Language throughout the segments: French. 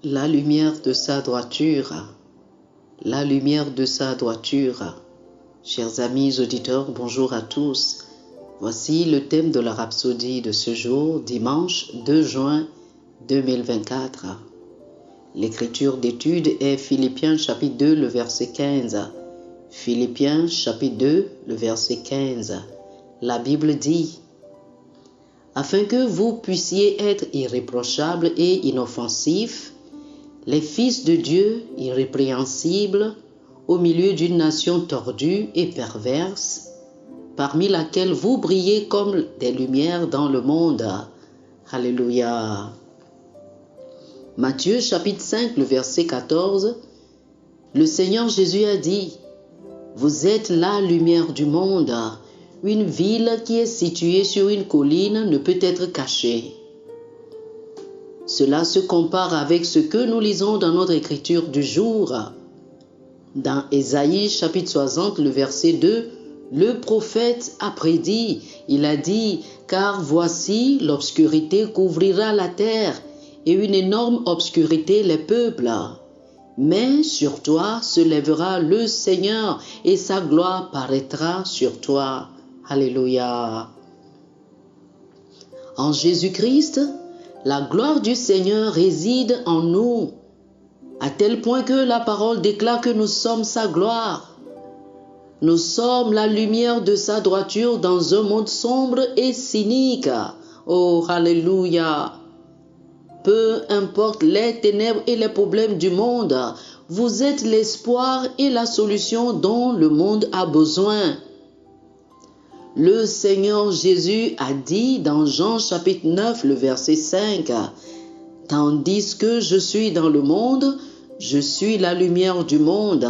La lumière de sa droiture, la lumière de sa droiture. Chers amis auditeurs, bonjour à tous. Voici le thème de la rhapsodie de ce jour, dimanche 2 juin 2024. L'écriture d'étude est Philippiens chapitre 2, le verset 15. Philippiens chapitre 2, le verset 15. La Bible dit: afin que vous puissiez être irréprochables et inoffensifs, les fils de Dieu irrépréhensibles, au milieu d'une nation tordue et perverse, parmi laquelle vous brillez comme des lumières dans le monde. Alléluia. Matthieu chapitre 5, le verset 14, le Seigneur Jésus a dit: vous êtes la lumière du monde. Une ville qui est située sur une colline ne peut être cachée. Cela se compare avec ce que nous lisons dans notre écriture du jour. Dans Ésaïe chapitre 60, le verset 2, le prophète a prédit, il a dit: car voici l'obscurité couvrira la terre et une énorme obscurité les peuples. Mais sur toi se lèvera le Seigneur et sa gloire paraîtra sur toi. Alléluia. En Jésus-Christ, la gloire du Seigneur réside en nous, à tel point que la parole déclare que nous sommes sa gloire. Nous sommes la lumière de sa droiture dans un monde sombre et cynique. Oh, alléluia. Peu importe les ténèbres et les problèmes du monde, vous êtes l'espoir et la solution dont le monde a besoin. Le Seigneur Jésus a dit dans Jean chapitre 9, le verset 5, « Tandis que je suis dans le monde, je suis la lumière du monde. »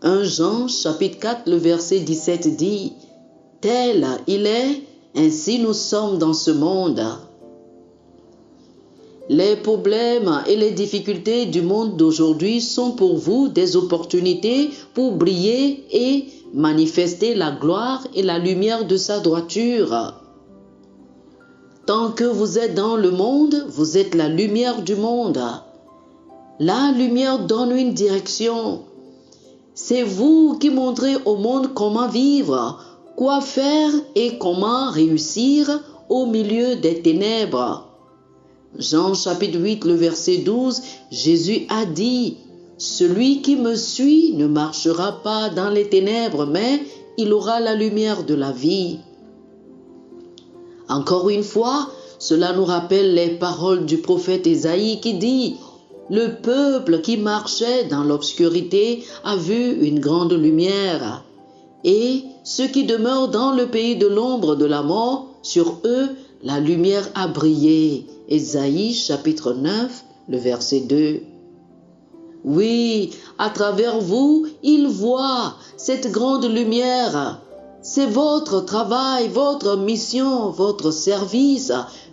1 Jean chapitre 4, le verset 17 dit, « Tel il est, ainsi nous sommes dans ce monde. » Les problèmes et les difficultés du monde d'aujourd'hui sont pour vous des opportunités pour briller et manifester la gloire et la lumière de sa droiture. Tant que vous êtes dans le monde, vous êtes la lumière du monde. La lumière donne une direction. C'est vous qui montrez au monde comment vivre, quoi faire et comment réussir au milieu des ténèbres. Jean chapitre 8, le verset 12, Jésus a dit: « Celui qui me suit ne marchera pas dans les ténèbres, mais il aura la lumière de la vie. » Encore une fois, cela nous rappelle les paroles du prophète Ésaïe qui dit: « Le peuple qui marchait dans l'obscurité a vu une grande lumière, et ceux qui demeurent dans le pays de l'ombre de la mort, sur eux la lumière a brillé. » Ésaïe chapitre 9, le verset 2. Oui, à travers vous, il voit cette grande lumière. C'est votre travail, votre mission, votre service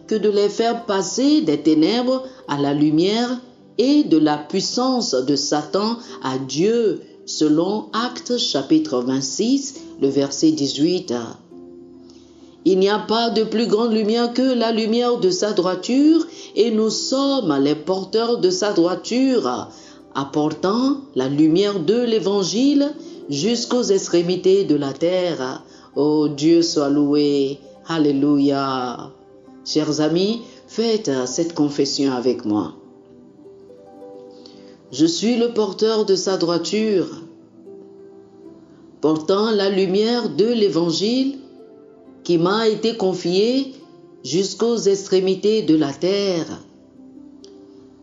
que de les faire passer des ténèbres à la lumière et de la puissance de Satan à Dieu, selon Actes chapitre 26, le verset 18. Il n'y a pas de plus grande lumière que la lumière de sa droiture, et nous sommes les porteurs de sa droiture, apportant la lumière de l'Évangile jusqu'aux extrémités de la terre. Oh, Dieu soit loué. Alléluia. Chers amis, faites cette confession avec moi. Je suis le porteur de sa droiture, portant la lumière de l'Évangile qui m'a été confiée jusqu'aux extrémités de la terre.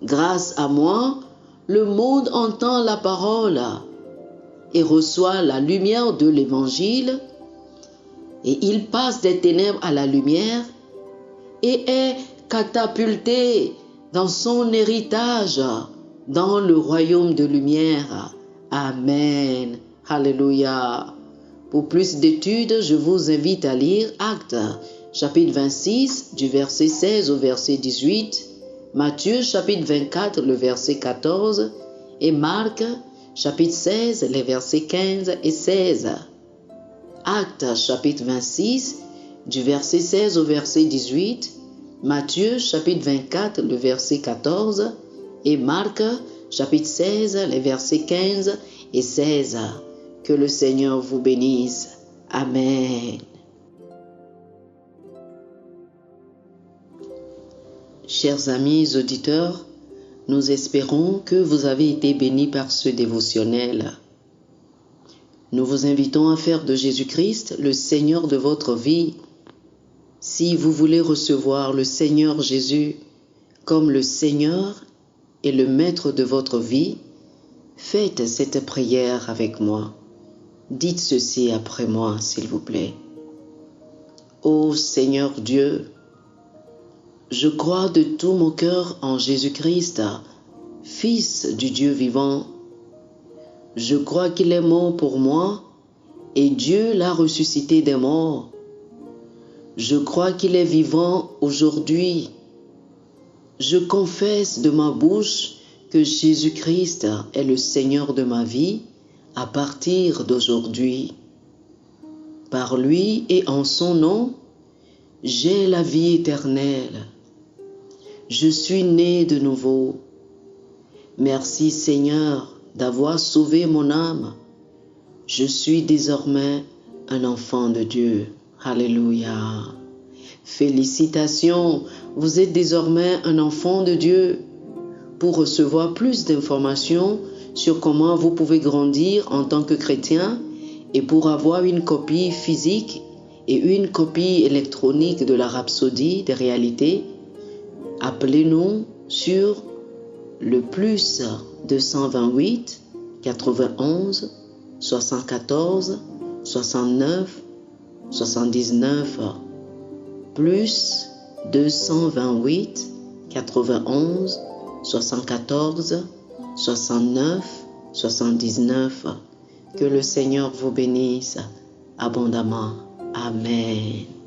Grâce à moi, le monde entend la parole et reçoit la lumière de l'Évangile, et il passe des ténèbres à la lumière et est catapulté dans son héritage, dans le royaume de lumière. Amen. Alléluia. Pour plus d'études, je vous invite à lire Actes, chapitre 26, du verset 16 au verset 18, Matthieu, chapitre 24, le verset 14, et Marc, chapitre 16, les versets 15 et 16. Actes, chapitre 26, du verset 16 au verset 18, Matthieu chapitre 24, le verset 14 et Marc chapitre 16, les versets 15 et 16. Que le Seigneur vous bénisse. Amen. Chers amis auditeurs, nous espérons que vous avez été bénis par ce dévotionnel. Nous vous invitons à faire de Jésus-Christ le Seigneur de votre vie. Si vous voulez recevoir le Seigneur Jésus comme le Seigneur et le Maître de votre vie, faites cette prière avec moi. Dites ceci après moi, s'il vous plaît. Ô Seigneur Dieu, je crois de tout mon cœur en Jésus-Christ, Fils du Dieu vivant. Je crois qu'il est mort pour moi et Dieu l'a ressuscité des morts. Je crois qu'il est vivant aujourd'hui. Je confesse de ma bouche que Jésus-Christ est le Seigneur de ma vie à partir d'aujourd'hui. Par lui et en son nom, j'ai la vie éternelle. Je suis né de nouveau. Merci Seigneur d'avoir sauvé mon âme. Je suis désormais un enfant de Dieu. Alléluia. Félicitations, vous êtes désormais un enfant de Dieu. Pour recevoir plus d'informations sur comment vous pouvez grandir en tant que chrétien et pour avoir une copie physique et une copie électronique de la Rhapsodie des réalités, appelez-nous sur le plus 228 91 74 69 79 plus 228 91 74 69 79. Que le Seigneur vous bénisse abondamment. Amen.